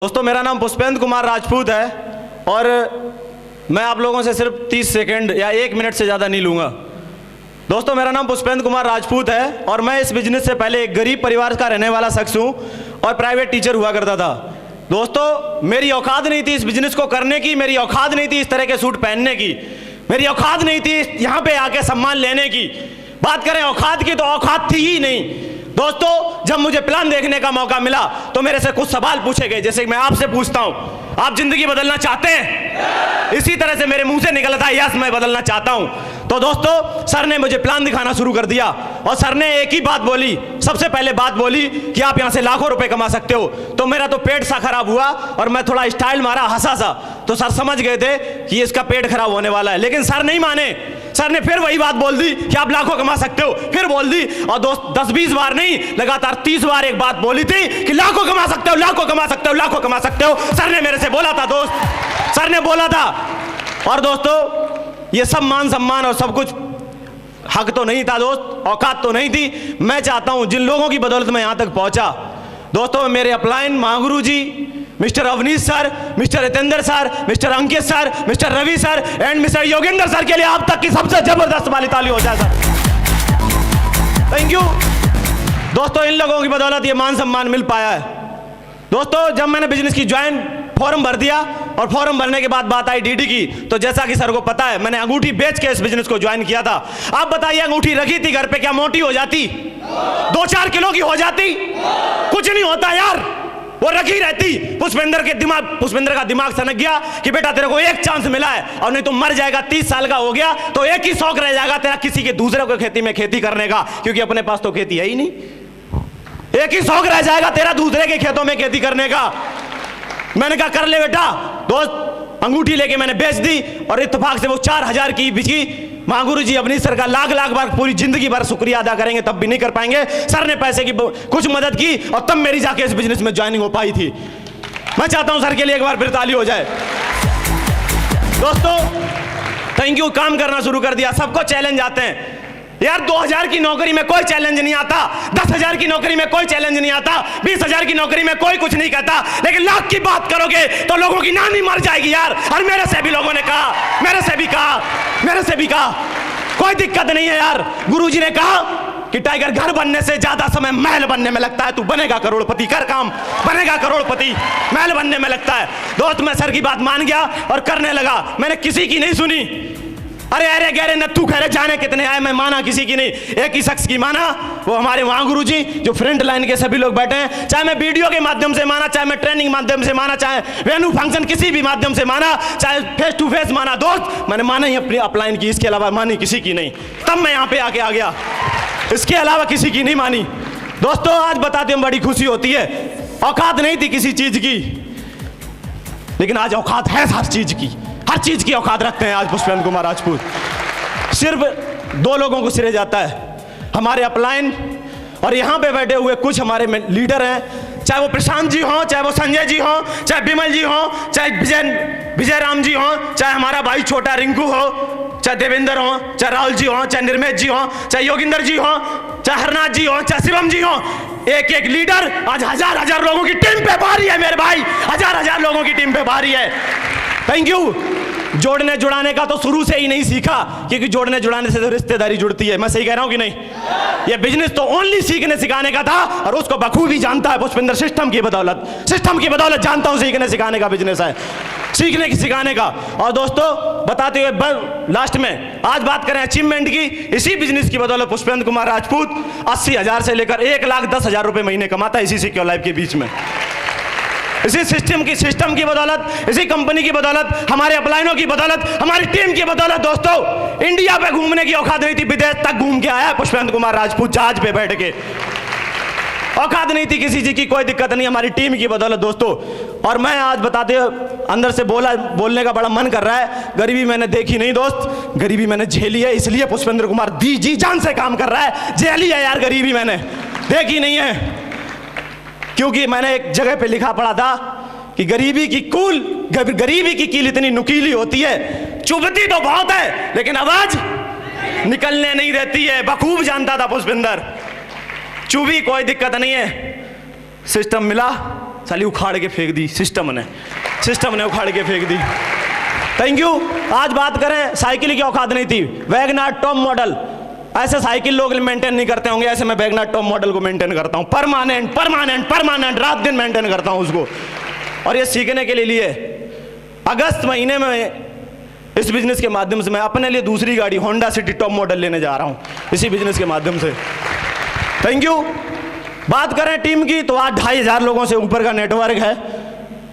दोस्तों मेरा नाम पुष्पेंद्र कुमार राजपूत है और मैं आप लोगों से सिर्फ 30 सेकंड या 1 मिनट से ज़्यादा नहीं लूँगा। दोस्तों मेरा नाम पुष्पेंद्र कुमार राजपूत है और मैं इस बिजनेस से पहले एक गरीब परिवार का रहने वाला शख्स हूँ और प्राइवेट टीचर हुआ करता था। दोस्तों मेरी औकात नहीं थी इस बिजनेस को करने की, मेरी औकात नहीं थी इस तरह के सूट पहनने की, मेरी औकात नहीं थी यहाँ पे आके सम्मान लेने की। बात करें औकात की तो औकात थी ही नहीं। दोस्तों जब मुझे प्लान देखने का मौका मिला तो मेरे से कुछ सवाल पूछे गए, जैसे मैं आपसे पूछता हूं, आप जिंदगी बदलना चाहते हैं? इसी तरह से मेरे मुंह से निकला था यस मैं बदलना चाहता हूं। तो दोस्तों सर ने मुझे प्लान दिखाना शुरू कर दिया और सर ने एक ही बात बोली, सबसे पहले बात बोली कि आप यहां से लाखों रुपए कमा सकते हो। तो मेरा तो पेट सा खराब हुआ और मैं थोड़ा स्टाइल मारा, हंसा सा, तो सर समझ गए थे कि इसका पेट खराब होने वाला है। लेकिन सर नहीं माने, सर ने फिर वही बात बोल दी कि आप लाखों कमा सकते हो, फिर बोल दी। और दोस्त 10-20 बार नहीं, लगातार 30 बार एक बात बोली थी कि लाखों कमा सकते हो, लाखों कमा सकते हो, लाखों कमा सकते हो। सर ने मेरे से बोला था दोस्त, सर ने बोला था। और दोस्तों ये सब मान सम्मान और सब कुछ हक तो नहीं था दोस्त, औकात तो नहीं थी। मैं चाहता हूं जिन लोगों की बदौलत मैं यहां तक पहुंचा, दोस्तों मेरे अपलाइन महागुरु ji, mister Avnish sir, mister Hitendra sir, mister Ankit sir, mister Ravi sir and mister Yogendra sir के लिए आप तक की सबसे जबरदस्त वाली ताली हो जाए सर। थैंक यू दोस्तों, इन लोगों की बदौलत ये मान सम्मान मिल पाया है। दोस्तों जब मैंने बिजनेस की ज्वाइन फॉर्म भर दिया और फॉर्म भरने के बाद बात आई डीडी की, तो जैसा कि सर को पता है मैंने अंगूठी बेच के इस बिजनेस को ज्वाइन किया था। आप बताइए अंगूठी रखी थी घर पे, क्या मोटी हो जाती? 2-4 किलो की हो जाती? कुछ नहीं होता यार, वो रखी रहती। पुष्पेंद्र का दिमाग सनक गया कि बेटा तेरे को एक चांस मिला है और नहीं तो मर जाएगा, 30 साल का हो गया तो एक ही शौक रह जाएगा तेरा, किसी के दूसरे को खेती में खेती करने का, क्योंकि अपने पास तो खेती है ही नहीं। एक ही शौक रह जाएगा तेरा दूसरे के खेतों में खेती करने का। मैंने कहा कर ले बेटा। दोस्त अंगूठी लेके मैंने बेच दी और इत्तेफाक से वो 4000 की बिकी। महागुरु जी अवनीश सर का लाख लाख बार पूरी जिंदगी भर शुक्रिया अदा करेंगे तब भी नहीं कर पाएंगे। सर ने पैसे की कुछ मदद की और तब मेरी जाके इस बिजनेस में ज्वाइनिंग हो पाई थी। मैं चाहता हूं सर के लिए एक बार फिर ताली हो जाए। दोस्तों थैंक यू। काम करना शुरू कर दिया, सबको चैलेंज आते हैं यार। 2000 की नौकरी में कोई चैलेंज नहीं आता, 10,000 की नौकरी में कोई चैलेंज नहीं आता, 20,000 की नौकरी में कोई कुछ नहीं कहता, लेकिन लाख की बात करोगे तो लोगों की नानी मर जाएगी यार। और मेरे से भी लोगों ने कहा, मेरे से भी कहा कोई दिक्कत नहीं है यार। गुरुजी ने कहा कि टाइगर घर बनने से ज्यादा समय महल बनने में लगता है, तू बनेगा करोड़पति, कर काम, बनेगा करोड़पति, महल बनने में लगता है। दोस्त मैं सर की बात मान गया और करने लगा, मैंने किसी की नहीं सुनी। अरे गहरे नत्थू खैरे जाने कितने आए, मैं माना किसी की नहीं, एक ही शख्स की माना, वो हमारे वहाँ गुरु जी जो फ्रंट लाइन के सभी लोग बैठे हैं। चाहे मैं वीडियो के माध्यम से माना, चाहे मैं ट्रेनिंग माध्यम से माना, चाहे वेन्यू फंक्शन किसी भी माध्यम से माना, चाहे फेस टू फेस माना, दोस्त मैंने माना ही अपनी अपलाइन की, इसके अलावा मानी किसी की नहीं। तब मैं यहाँ पे आके आ गया, इसके अलावा किसी की नहीं मानी। दोस्तों आज बताते हैं बड़ी खुशी होती है। औकात नहीं थी किसी चीज की, लेकिन आज औकात है हर चीज की, हर चीज की औकात रखते हैं आज पुष्पेंद्र कुमार राजपूत। सिर्फ 2 लोगों को सिरे जाता है, हमारे अपलाइन और यहाँ पे बैठे हुए कुछ हमारे लीडर हैं, चाहे वो प्रशांत जी हों, चाहे वो संजय जी हों, चाहे विमल जी हों, चाहे विजय राम जी हों, चाहे हमारा भाई छोटा रिंकू हो, चाहे देवेंद्र हो, चाहे राहुल जी हो, चाहे निर्मेश जी हो, चाहे योगिंदर जी हो, चाहे हरनाथ जी हो, चाहे शिवम जी हो, एक एक लीडर आज हजार लोगों की टीम पे भारी है मेरे भाई, हजार लोगों की टीम पे भारी है। Thank you. जोड़ने जुड़ाने का तो शुरू से ही नहीं सीखा, क्योंकि जोड़ने जुड़ाने से तो रिश्तेदारी जुड़ती है। मैं सही कह रहा हूं कि नहीं? ये बिजनेस तो ओनली सीखने सिखाने का था और उसको बखूबी जानता है पुष्पेंद्र, सिस्टम की बदौलत जानता हूं सीखने सिखाने का बिजनेस है, सीखने की सिखाने का। और दोस्तों बताते हुए लास्ट में आज बात करें अचीवमेंट की, इसी बिजनेस की बदौलत पुष्पेंद्र कुमार राजपूत 80,000 से लेकर 1,10,000 रुपए महीने कमाता है इसी सिक्योर लाइफ के बीच में। इसी सिस्टम की बदौलत, इसी कंपनी की बदौलत, हमारे अपलाइनों की बदौलत, हमारी टीम की बदौलत। दोस्तों इंडिया पे घूमने की औकात नहीं थी, विदेश तक घूम के आया है पुष्पेंद्र कुमार राजपूत जहाज पे बैठ के। औकात नहीं थी किसी चीज की, कोई दिक्कत नहीं, हमारी टीम की बदौलत दोस्तों। और मैं आज बताते अंदर से बोलने का बड़ा मन कर रहा है। गरीबी मैंने देखी नहीं दोस्त, गरीबी मैंने झेली है, इसलिए पुष्पेंद्र कुमार जी जान से काम कर रहा है। झेली है यार, गरीबी मैंने देखी नहीं है, क्योंकि मैंने एक जगह पे लिखा पड़ा था कि गरीबी की कील इतनी नुकीली होती है, चुभती तो बहुत है लेकिन आवाज निकलने नहीं देती है। बखूब जानता था पुष्पेंद्र, चुभी कोई दिक्कत नहीं है, सिस्टम मिला, साली उखाड़ के फेंक दी सिस्टम ने उखाड़ के फेंक दी। Thank you. आज बात करें साइकिल की औकात नहीं थी, वैगनार टॉप मॉडल, ऐसे साइकिल लोग मेंटेन नहीं करते होंगे, ऐसे मैं वैगनार टॉप मॉडल को मेंटेन करता हूं, परमानेंट रात दिन मेंटेन करता हूं उसको। और ये सीखने के लिए अगस्त महीने में इस बिजनेस के माध्यम से मैं अपने लिए दूसरी गाड़ी होंडा सिटी टॉप मॉडल लेने जा रहा हूं, इसी बिजनेस के माध्यम से। Thank you. बात करें टीम की तो आज 2500 लोगों से ऊपर का नेटवर्क है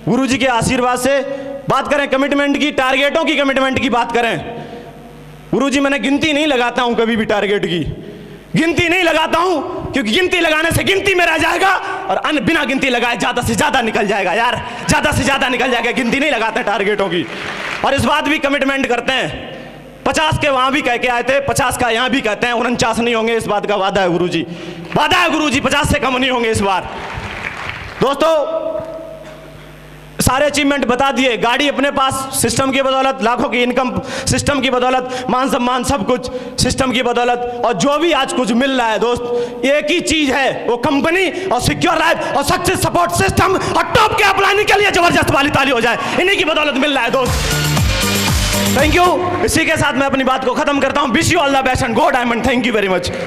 गुरुजी के आशीर्वाद से। बात करें कमिटमेंट की, टारगेटों की कमिटमेंट की बात करें, गुरुजी मैंने गिनती नहीं लगाता हूं कभी भी, टारगेट की गिनती नहीं लगाता हूं, क्योंकि गिनती लगाने से गिनती में रह जाएगा और अन्य बिना गिनती लगाए ज्यादा से ज्यादा निकल जाएगा यार, ज्यादा से ज्यादा निकल जाएगा। गिनती नहीं लगाते टारगेटों की। और इस बात भी कमिटमेंट करते हैं, 50 के वहां भी कह के आए थे, 50 का यहां भी कहते हैं, 49 नहीं होंगे, इस बात का वादा है गुरुजी, वादा है गुरुजी, 50 से कम नहीं होंगे इस बार। दोस्तों सारे अचीवमेंट बता दिए, गाड़ी अपने पास सिस्टम की बदौलत, लाखों की इनकम सिस्टम की बदौलत, मान सम्मान सब कुछ सिस्टम की बदौलत। और जो भी आज कुछ मिल रहा है दोस्त, एक ही चीज है, वो कंपनी और सिक्योर लाइफ और सक्सेस सपोर्ट सिस्टम और टॉप के अपलाइनिंग के लिए जबरदस्त वाली ताली हो जाए, इन्हीं की बदौलत मिल रहा है दोस्त। Thank you. इसी के साथ मैं अपनी बात को खत्म करता हूं। Wish you all the best and go diamond. Thank you very much.